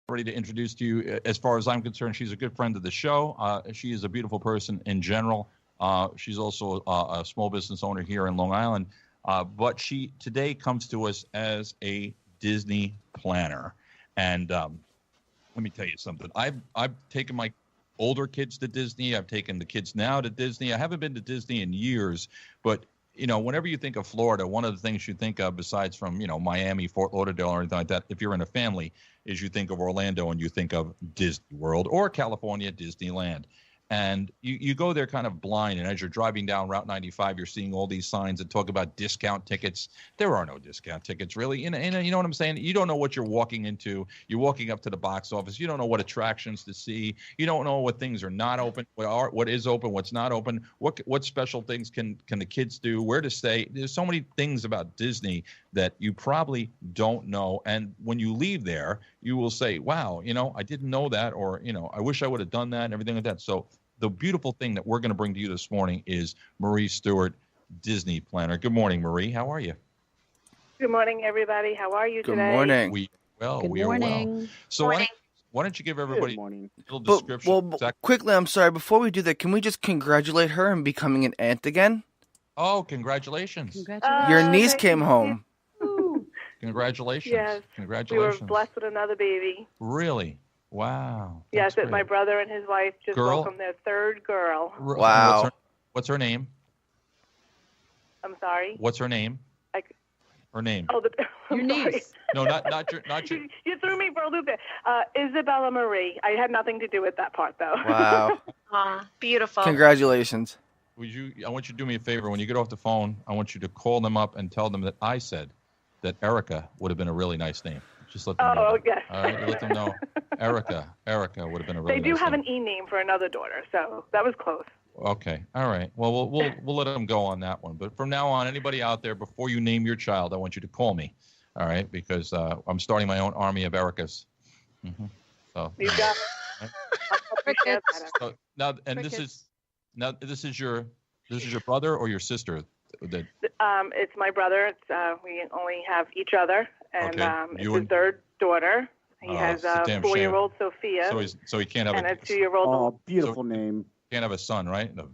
ready to introduce to you. As far as I'm concerned, she's a good friend of the show. She is a beautiful person in general. She's also a small business owner here in Long Island. But she today comes to us as a Disney planner. And let me tell you something. I've taken my older kids to Disney. I've taken the kids now to Disney. I haven't been to Disney in years, but whenever you think of Florida, one of the things you think of, besides from, Miami, Fort Lauderdale, or anything like that, if you're in a family, is you think of Orlando and you think of Disney World, or California, Disneyland. And you go there kind of blind, and as you're driving down Route 95, you're seeing all these signs that talk about discount tickets. There are no discount tickets, really. You know what I'm saying? You don't know what you're walking into. You're walking up to the box office. You don't know what attractions to see. You don't know what things are not open, what is open, what's not open, what special things can the kids do, where to stay. There's so many things about Disney that you probably don't know. And when you leave there, you will say, wow, I didn't know that, or, I wish I would have done that, and everything like that. So the beautiful thing that we're going to bring to you this morning is Marie Stewart, Disney planner. Good morning, Marie. How are you? Good morning, everybody. How are you today? Good morning. We are Good morning. well. So why don't you give everybody a little description? Quickly, I'm sorry. Before we do that, can we just congratulate her on becoming an aunt again? Oh, congratulations. Your niece came home. Congratulations. Yes. Congratulations. We were blessed with another baby. Really? Wow. Yes, my brother and his wife just welcomed their third girl. Wow. What's her name? I'm sorry? What's her name? Her name. Oh, your niece. No, not your. You threw me for a loop there. Isabella Marie. I had nothing to do with that part, though. Wow. Beautiful. Congratulations. I want you to do me a favor. When you get off the phone, I want you to call them up and tell them that I said that Erica would have been a really nice name. Just let them know. Oh, yes. All right, you let them know. Erica would have been a really nice name. They do have an E name for another daughter, so that was close. Okay. All right. Well, we'll let them go on that one. But from now on, anybody out there, before you name your child, I want you to call me. All right, because I'm starting my own army of Ericas. Mm-hmm. So you got. So now, and this is your brother or your sister? It's my brother. We only have each other, and it's his third daughter. He has a 4-year-old Sophia. So he can't have a 2-year-old. Oh, beautiful name. Can't have a son, right? No.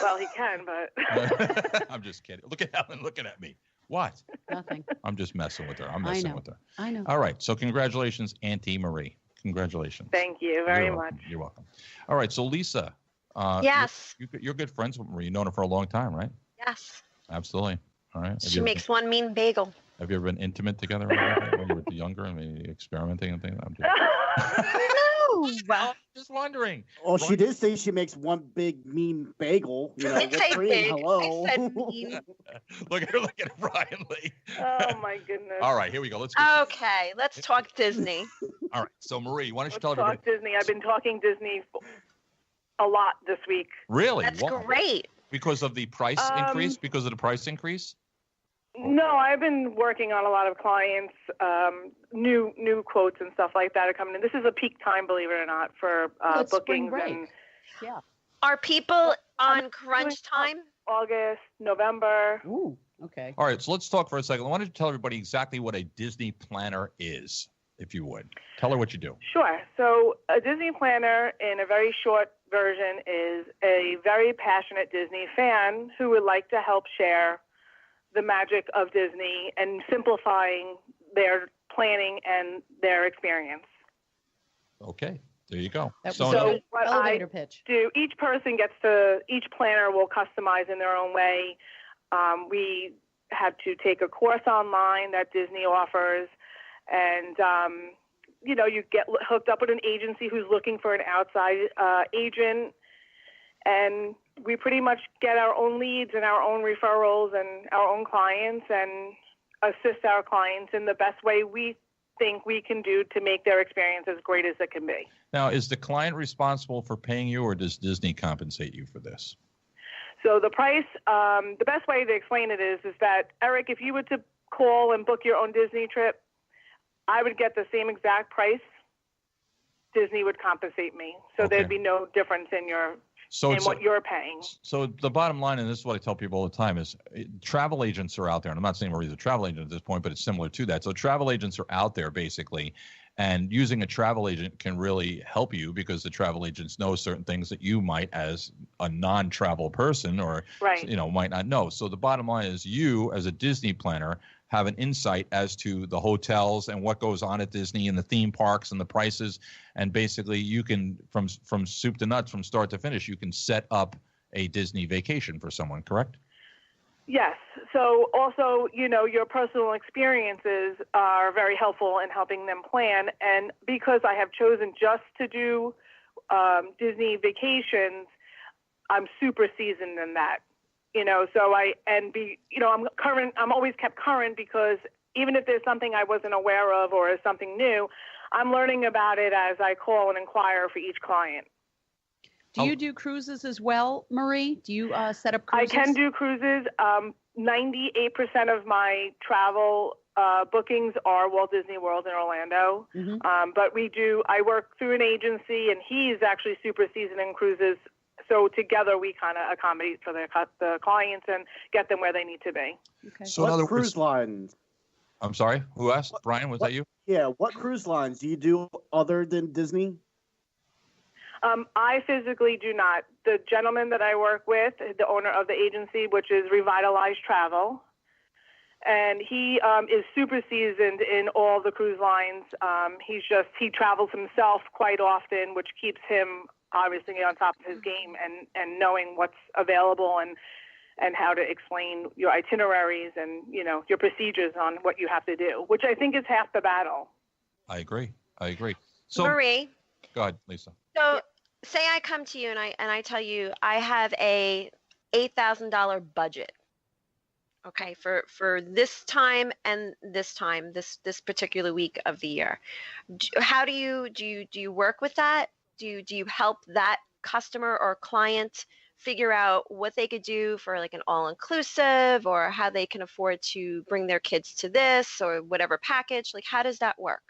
Well, he can, but. I'm just kidding. Look at Helen looking at me. What? Nothing. I'm just messing with her. I'm messing with her. I know. All right. So congratulations, Auntie Marie. Congratulations. Thank you very much. You're welcome. All right. So Lisa. Yes. You're good friends with Marie. You've known her for a long time, right? Yes. Absolutely. All right. She makes one mean bagel. Have you ever been intimate together when you were younger and maybe experimenting and things? No. Well, just wondering. Oh, she did say she makes one big mean bagel. It's a big. Hello. I said mean. Look at her, Brian Lee. Oh my goodness. All right, here we go. Let's talk Disney. All right. So Marie, why don't you tell everybody? Talk Disney. I've been talking Disney a lot this week. Really? That's great. Because of the price increase? Because of the price increase? No, I've been working on a lot of clients, new quotes and stuff like that are coming in. This is a peak time, believe it or not, for bookings. Yeah. Are people on crunch time? August, November. Ooh, okay. All right, so let's talk for a second. Why don't you tell everybody exactly what a Disney planner is, if you would. Tell her what you do. Sure. So a Disney planner, in a very short version, is a very passionate Disney fan who would like to help share the magic of Disney and simplifying their planning and their experience. Okay, there you go. So what elevator pitch. Each planner will customize in their own way. We had to take a course online that Disney offers, and you get hooked up with an agency who's looking for an outside agent, and we pretty much get our own leads and our own referrals and our own clients and assist our clients in the best way we think we can do to make their experience as great as it can be. Now, is the client responsible for paying you, or does Disney compensate you for this? So the price, the best way to explain it is that, Eric, if you were to call and book your own Disney trip, I would get the same exact price. Disney would compensate me. So there'd be no difference in what you're paying. So the bottom line, and this is what I tell people all the time, is travel agents are out there, and I'm not saying Marie's a travel agent at this point, but it's similar to that. So travel agents are out there basically, And using a travel agent can really help you because the travel agents know certain things that you might, as a non-travel person, or Right. might not know. So the bottom line is, you as a Disney planner have an insight as to the hotels and what goes on at Disney and the theme parks and the prices. And basically, you can, from soup to nuts, from start to finish, you can set up a Disney vacation for someone. Correct? Yes. So also, your personal experiences are very helpful in helping them plan. And because I have chosen just to do Disney vacations, I'm super seasoned in that. I'm current. I'm always kept current because even if there's something I wasn't aware of or is something new, I'm learning about it as I call and inquire for each client. Do you do cruises as well, Marie? Do you set up cruises? I can do cruises. 98% of my travel bookings are Walt Disney World in Orlando. Mm-hmm. But I work through an agency, and he's actually super seasoned in cruises. So together we kind of accommodate for the clients and get them where they need to be. Okay. So in What other cruise lines? I'm sorry, who asked? Brian, was that you? Yeah, what cruise lines do you do other than Disney? I physically do not. The gentleman that I work with, the owner of the agency, which is Revitalize Travel, and he is super seasoned in all the cruise lines. He travels himself quite often, which keeps him obviously on top of his game and knowing what's available and how to explain your itineraries and, your procedures on what you have to do, which I think is half the battle. I agree. So, Marie, go ahead, Lisa. so say I come to you and I tell you I have a $8,000 budget. Okay, for this time and this particular week of the year. How do you work with that? Do you help that customer or client figure out what they could do for like an all-inclusive, or how they can afford to bring their kids to this or whatever package? Like, how does that work?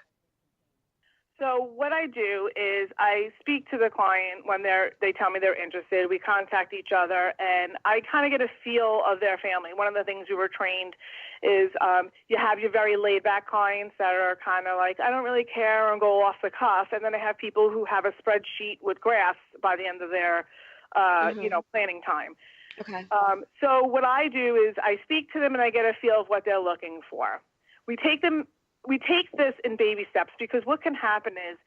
So what I do is I speak to the client when they tell me they're interested. We contact each other, and I kind of get a feel of their family. One of the things we were trained is you have your very laid-back clients that are kind of like, I don't really care, and go off the cuff. And then I have people who have a spreadsheet with graphs by the end of their planning time. Okay. So what I do is I speak to them, and I get a feel of what they're looking for. We take this in baby steps, because what can happen is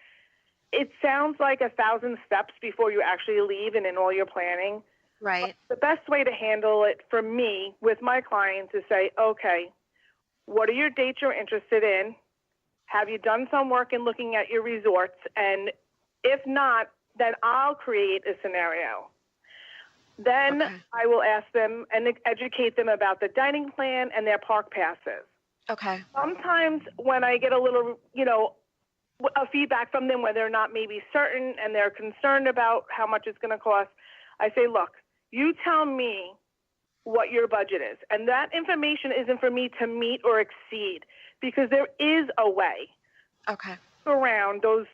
it sounds like 1,000 steps before you actually leave and in all your planning. Right. But the best way to handle it for me with my clients is say, okay, what are your dates you're interested in? Have you done some work in looking at your resorts? And if not, then I'll create a scenario. Then Okay. I will ask them and educate them about the dining plan and their park passes. Okay. Sometimes when I get a little, a feedback from them where they're not maybe certain and they're concerned about how much it's going to cost, I say, look, you tell me what your budget is. And that information isn't for me to meet or exceed, because there is a way Okay. around those,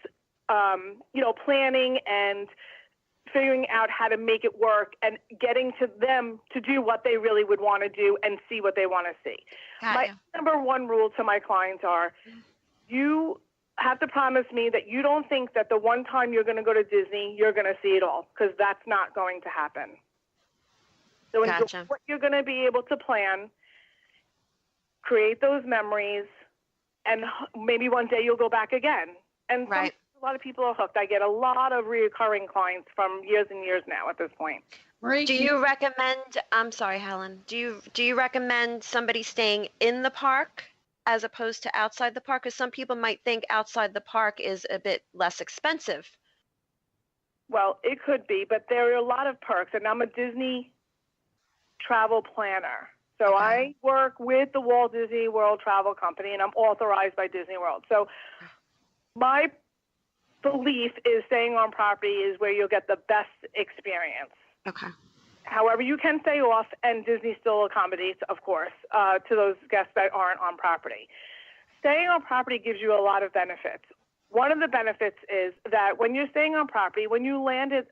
planning and figuring out how to make it work and getting to them to do what they really would want to do and see what they want to see. My number one rule to my clients are, you have to promise me that you don't think that the one time you're going to go to Disney, you're going to see it all, because that's not going to happen. So enjoy what you're going to be able to plan, create those memories, and maybe one day you'll go back again. And right. A lot of people are hooked. I get a lot of reoccurring clients from years and years now at this point. Marie, do you recommend, I'm sorry, Helen, do you recommend somebody staying in the park as opposed to outside the park? Because some people might think outside the park is a bit less expensive. Well, it could be, but there are a lot of perks, and I'm a Disney travel planner. So Okay. I work with the Walt Disney World Travel Company, and I'm authorized by Disney World. So my belief is staying on property is where you'll get the best experience. Okay. However, you can stay off, and Disney still accommodates, of course, to those guests that aren't on property. Staying on property gives you a lot of benefits. One of the benefits is that when you're staying on property, when you land at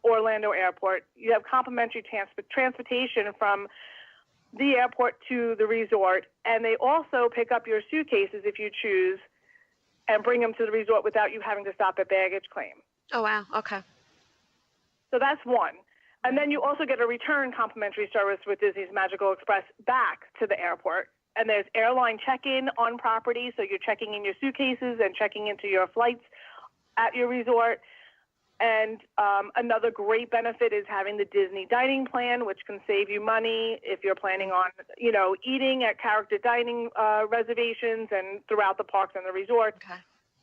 Orlando Airport, you have complimentary transportation from the airport to the resort, and they also pick up your suitcases if you choose and bring them to the resort without you having to stop at baggage claim. Oh, wow. Okay. So that's one. And then you also get a return complimentary service with Disney's Magical Express back to the airport. And there's airline check-in on property, so you're checking in your suitcases and checking into your flights at your resort. And another great benefit is having the Disney dining plan, which can save you money if you're planning on, eating at character dining reservations and throughout the parks and the resort. Okay.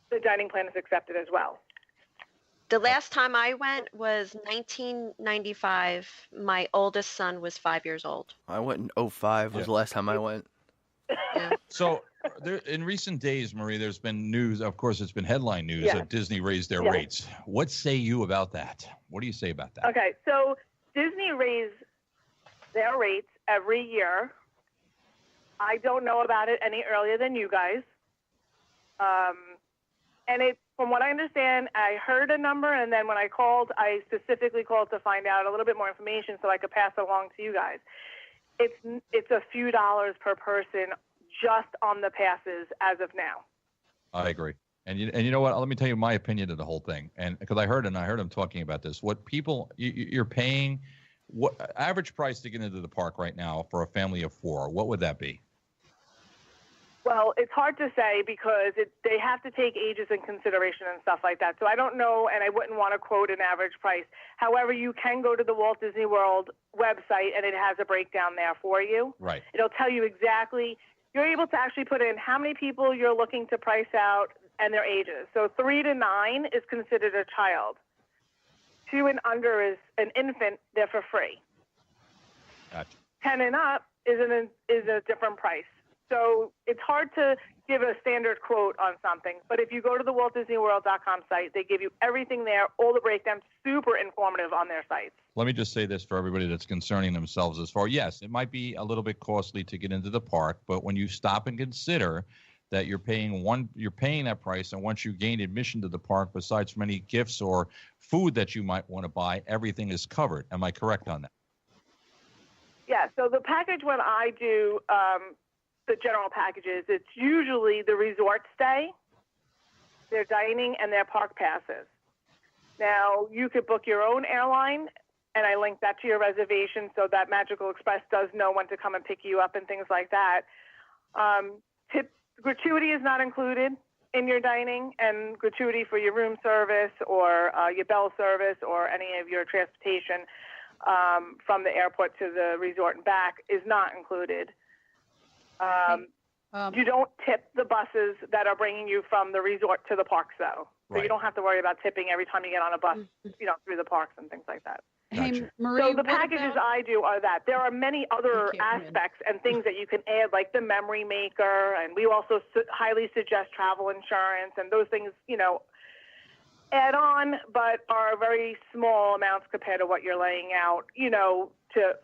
The dining plan is accepted as well. The last time I went was 1995. My oldest son was 5 years old. I went in 2005 was the last time I went. Yeah. So in recent days, Marie, there's been news. Of course, it's been headline news Yes. that Disney raised their Yes. rates. What say you about that? What do you say about that? Okay, so Disney raised their rates every year. I don't know about it any earlier than you guys. And from what I understand, I heard a number, and then when I called, I specifically called to find out a little bit more information so I could pass it along to you guys. It's a few dollars per person just on the passes as of now. I agree. And you know what? Let me tell you my opinion of the whole thing. And because I heard him talking about this. What people you're paying, what average price to get into the park right now for a family of 4? What would that be? Well, it's hard to say because they have to take ages in consideration and stuff like that. So I don't know, and I wouldn't want to quote an average price. However, you can go to the Walt Disney World website, and it has a breakdown there for you. Right. It'll tell you exactly. You're able to actually put in how many people you're looking to price out and their ages. So 3 to 9 is considered a child. 2 and under is an infant. They're for free. Gotcha. 10 and up is a different price. So it's hard to give a standard quote on something, but if you go to the WaltDisneyWorld.com site, they give you everything there, all the breakdowns, super informative on their sites. Let me just say this for everybody that's concerning themselves as far. Yes, it might be a little bit costly to get into the park, but when you stop and consider that you're paying that price, and once you gain admission to the park, besides from any gifts or food that you might want to buy, everything is covered. Am I correct on that? Yeah, so the package when I do the general packages, it's usually the resort stay, their dining, and their park passes. Now, you could book your own airline, and I link that to your reservation so that Magical Express does know when to come and pick you up and things like that. Gratuity is not included in your dining, and gratuity for your room service or your bell service or any of your transportation from the airport to the resort and back is not included. You don't tip the buses that are bringing you from the resort to the parks, though. So Right. you don't have to worry about tipping every time you get on a bus, through the parks and things like that. Hey, Gotcha. Marie, So the what packages about- I do are that. There are many other Thank you, Corinne. aspects and things that you can add, like the memory maker, and we also highly suggest travel insurance, and those things, add on, but are very small amounts compared to what you're laying out,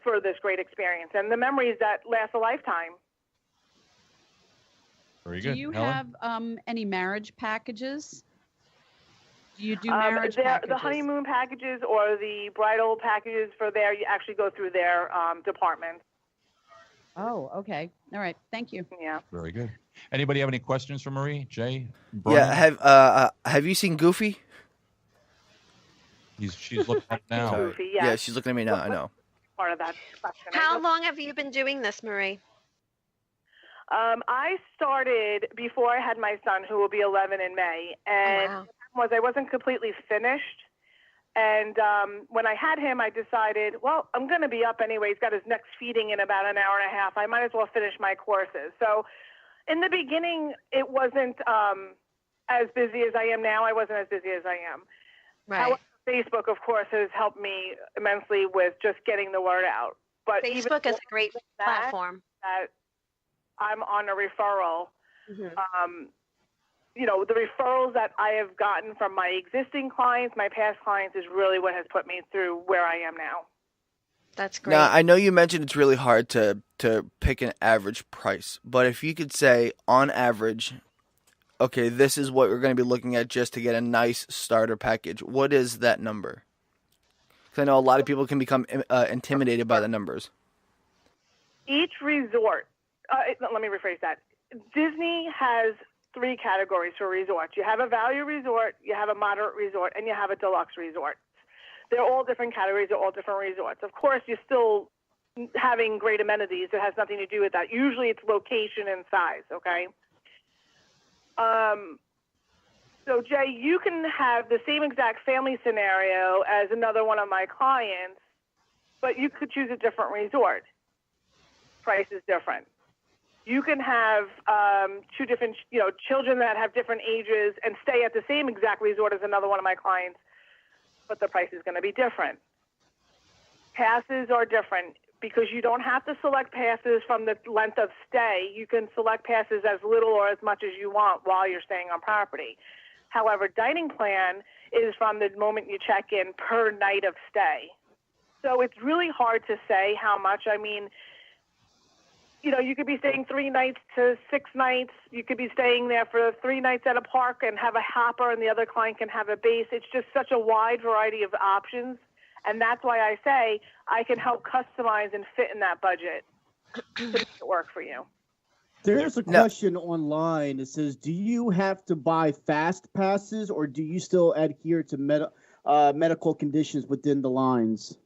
for this great experience. And the memories that last a lifetime. Very Do good. you Helen? have any marriage packages? Do you do marriage packages? The honeymoon packages or the bridal packages for there, you actually go through their department. Oh, okay. All right. Thank you. Yeah. Very good. Anybody have any questions for Marie? Jay? Brian? Yeah. Have you seen Goofy? She's looking at it now. Sorry. Goofy, yes. Yeah, she's looking at me now. I know. Part of that question. How long have you been doing this, Marie? I started before I had my son, who will be 11 in May, and wow. the problem was I wasn't completely finished. And when I had him, I decided, well, I'm going to be up anyway. He's got his next feeding in about an hour and a half. I might as well finish my courses. So in the beginning, it wasn't as busy as I am now. I wasn't as busy as I am. Right. However, Facebook, of course, has helped me immensely with just getting the word out. But even Facebook is a great that, platform. that I'm on a referral. Mhm. The referrals that I have gotten from my existing clients, my past clients, is really what has put me through where I am now. That's great. Now, I know you mentioned it's really hard to pick an average price, but if you could say, on average, okay, this is what we're going to be looking at just to get a nice starter package, what is that number? Because I know a lot of people can become intimidated by the numbers. Each resort, let me rephrase that. Disney has three categories for resorts. You have a value resort, you have a moderate resort, and you have a deluxe resort. They're all different categories, they're all different resorts. Of course, you're still having great amenities. It has nothing to do with that. Usually it's location and size, okay? So, Jay, you can have the same exact family scenario as another one of my clients, but you could choose a different resort. Price is different. You can have two different, children that have different ages and stay at the same exact resort as another one of my clients, but the price is going to be different. Passes are different because you don't have to select passes from the length of stay. You can select passes as little or as much as you want while you're staying on property. However, dining plan is from the moment you check in per night of stay. So it's really hard to say how much. I mean, you could be staying 3 nights to 6 nights. You could be staying there for 3 nights at a park and have a hopper, and the other client can have a base. It's just such a wide variety of options. And that's why I say I can help customize and fit in that budget to make it work for you. There's a question online that says, do you have to buy fast passes or do you still adhere to medical conditions within the lines?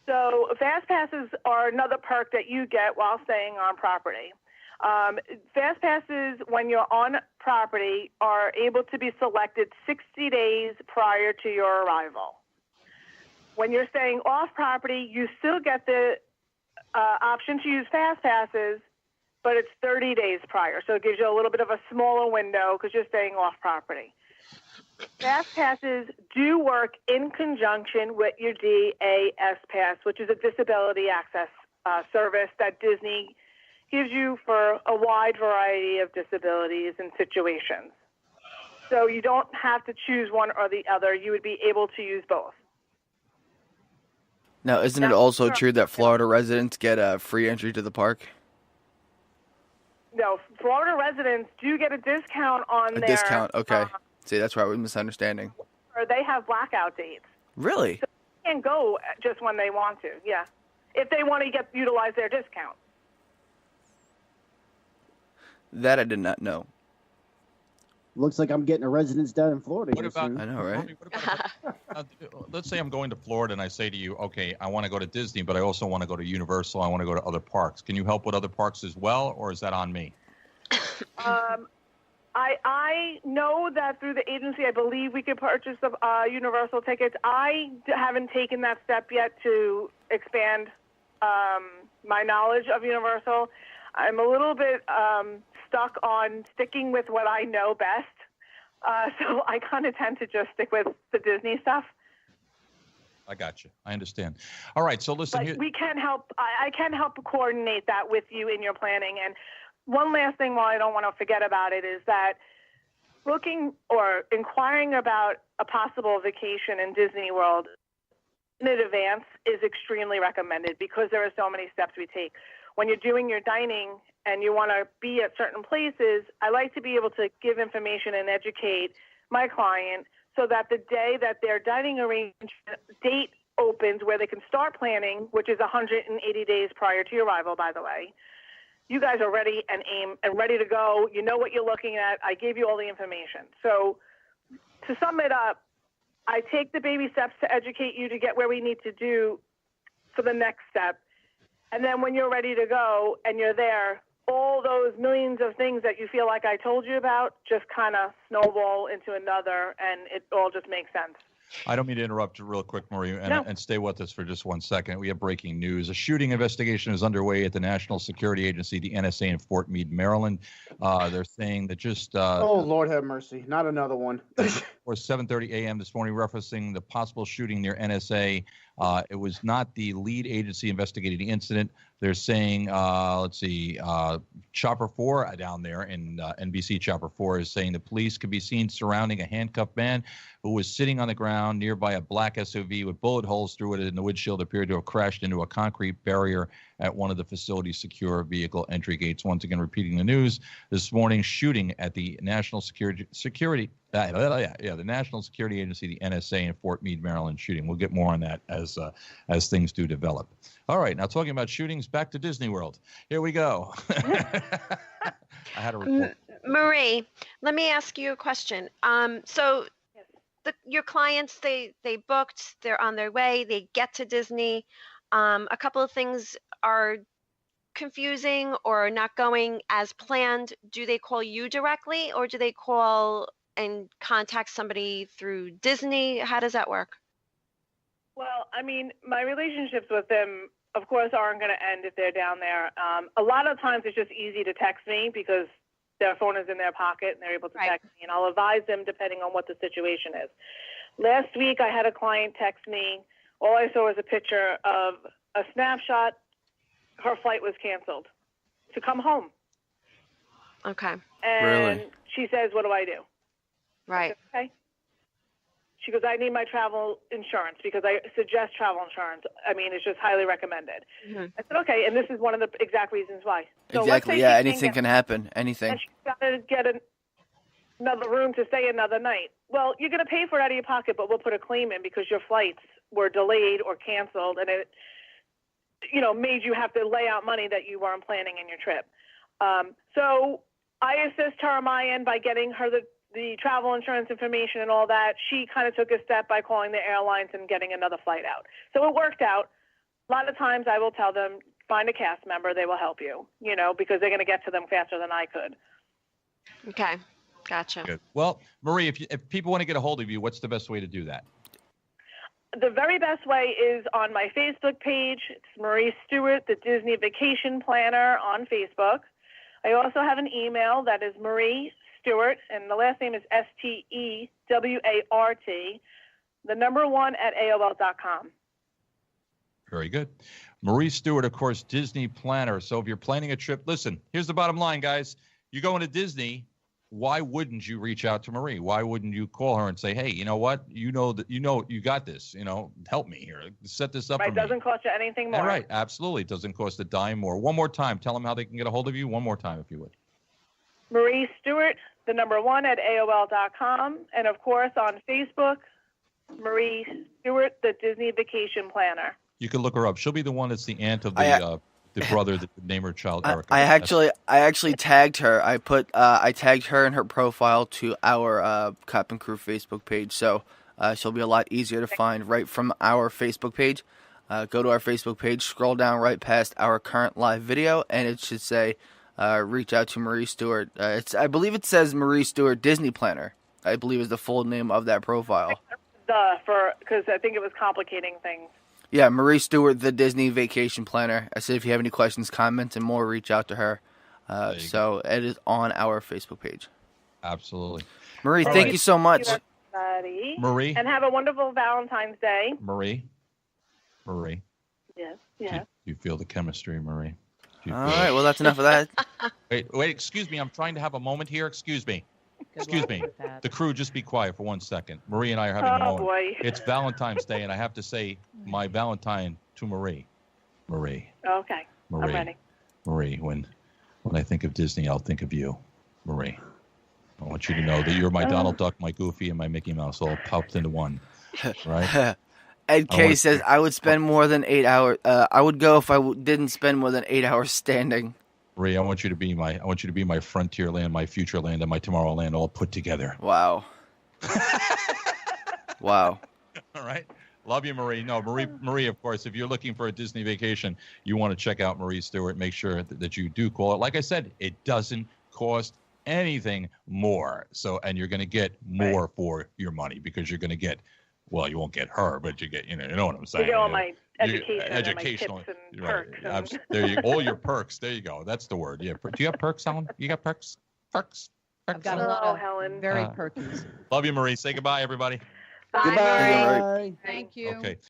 So fast passes are another perk that you get while staying on property. Fast passes, when you're on property, are able to be selected 60 days prior to your arrival. When you're staying off property, you still get the option to use fast passes, but it's 30 days prior. So it gives you a little bit of a smaller window because you're staying off property. Fast passes do work in conjunction with your DAS pass, which is a disability access service that Disney gives you for a wide variety of disabilities and situations. So you don't have to choose one or the other. You would be able to use both. Now, isn't it also true that Florida residents get a free entry to the park? No, Florida residents do get a discount on A their... discount, okay. See, that's why I was misunderstanding. Or they have blackout dates. Really? So they can go just when they want to, yeah. If they want to utilize their discount. That I did not know. Looks like I'm getting a residence down in Florida. What about? soon. I know, right? Let's say I'm going to Florida and I say to you, okay, I want to go to Disney, but I also want to go to Universal. I want to go to other parks. Can you help with other parks as well, or is that on me? I know that through the agency, I believe we could purchase the Universal tickets. I haven't taken that step yet to expand my knowledge of Universal. I'm a little bit stuck on sticking with what I know best. So I kind of tend to just stick with the Disney stuff. I got you. I understand. All right. So listen, but we can help. I can help coordinate that with you in your planning. And one last thing, while I don't want to forget about it, is that looking or inquiring about a possible vacation in Disney World in advance is extremely recommended because there are so many steps we take. When you're doing your dining and you want to be at certain places, I like to be able to give information and educate my client so that the day that their dining arrangement date opens where they can start planning, which is 180 days prior to your arrival, by the way, you guys are ready and aim and ready to go. You know what you're looking at. I gave you all the information. So to sum it up, I take the baby steps to educate you to get where we need to do for the next step. And then when you're ready to go and you're there, all those millions of things that you feel like I told you about just kind of snowball into another, and it all just makes sense. I don't mean to interrupt you real quick, Marie, and stay with us for just 1 second. We have breaking news. A shooting investigation is underway at the National Security Agency, the NSA, in Fort Meade, Maryland. They're saying that just... oh, Lord have mercy. Not another one. or 7:30 a.m. this morning, referencing the possible shooting near NSA. It was not the lead agency investigating the incident. They're saying, Chopper 4 down there in NBC Chopper 4 is saying the police could be seen surrounding a handcuffed man who was sitting on the ground nearby a black SUV with bullet holes through it, and the windshield appeared to have crashed into a concrete barrier at one of the facility's secure vehicle entry gates. Once again, repeating the news this morning, shooting at the National Security the National Security Agency, the NSA, in Fort Meade, Maryland shooting. We'll get more on that as things do develop. All right, now talking about shootings, back to Disney World. Here we go. I had a report. Marie, let me ask you a question. So your clients, they booked, they're on their way, they get to Disney. A couple of things are confusing or not going as planned. Do they call you directly, or do they call and contact somebody through Disney? How does that work? Well, I mean, my relationships with them, of course, aren't going to end if they're down there. A lot of times it's just easy to text me because their phone is in their pocket and they're able to text me, and I'll advise them depending on what the situation is. Last week I had a client text me. All I saw was a picture of a snapshot. Her flight was canceled to come home. Okay. And Really? she says, what do I do? Right. Okay. She goes, I need my travel insurance because I suggest travel insurance. I mean, it's just highly recommended. Mm-hmm. I said, okay, and this is one of the exact reasons why. So Exactly. Yeah, anything can happen. Anything. And she's got to get another room to stay another night. Well, you're going to pay for it out of your pocket, but we'll put a claim in because your flights were delayed or canceled, and it, made you have to lay out money that you weren't planning in your trip. So I assist her on my end by getting her the travel insurance information and all that. She kind of took a step by calling the airlines and getting another flight out. So it worked out. A lot of times I will tell them, find a cast member, they will help you, because they're going to get to them faster than I could. Okay. Gotcha. Good. Well, Marie, if people want to get a hold of you, what's the best way to do that? The very best way is on my Facebook page. It's Marie Stewart, the Disney Vacation Planner on Facebook. I also have an email that is Marie Stewart, and the last name is Stewart, the number 1 at AOL.com. Very good. Marie Stewart, of course, Disney planner. So if you're planning a trip, listen, here's the bottom line, guys. You're going to Disney. Why wouldn't you reach out to Marie? Why wouldn't you call her and say, hey, you know what? You got this. Help me here. Set this up for me. It doesn't cost you anything more. All right. Absolutely. It doesn't cost a dime more. One more time. Tell them how they can get a hold of you. One more time, if you would. Marie Stewart, the number 1 at AOL.com. And, of course, on Facebook, Marie Stewart, the Disney Vacation Planner. You can look her up. She'll be the one that's the aunt of the brother that named her child Erica. I actually tagged her. I tagged her in her profile to our Cop and Crew Facebook page, so she'll be a lot easier to find right from our Facebook page. Go to our Facebook page, scroll down right past our current live video, and it should say reach out to Marie Stewart. I believe it says Marie Stewart Disney Planner, I believe is the full name of that profile. Because I think it was complicating things. Yeah, Marie Stewart, the Disney Vacation Planner. I said if you have any questions, comments, and more, reach out to her. So it is on our Facebook page. Absolutely. Marie, thank you so much. Everybody. Marie. And have a wonderful Valentine's Day. Marie. Yes. Do you feel the chemistry, Marie? All right, well, that's enough of that. Wait, excuse me. I'm trying to have a moment here. Excuse me. The crew, just be quiet for 1 second. Marie and I are having a moment. Boy. It's Valentine's Day, and I have to say my Valentine to Marie. Marie. Okay. Marie. I'm ready. Marie, when I think of Disney, I'll think of you. Marie. I want you to know that you're my Donald Duck, my Goofy, and my Mickey Mouse all popped into one. Right? Ed K says, I would spend more than 8 hours. I would go if I didn't spend more than 8 hours standing. Marie, I want you to be my frontier land, my future land, and my tomorrow land all put together. Wow. Wow. All right. Love you, Marie. No, Marie, of course, if you're looking for a Disney vacation, you want to check out Marie Stewart. Make sure that you do call it. Like I said, it doesn't cost anything more. So, and you're going to get more for your money because you're going to get, well, you won't get her, but you get, you know what I'm saying. You get all my educational and perks. Right. There you all your perks. There you go. That's the word. Yeah. Do you have perks, Helen? You got perks? Perks. I've got a lot of Helen. Very perky. Love you, Marie. Say goodbye, everybody. Bye, Goodbye. Marie. Thank you. Okay.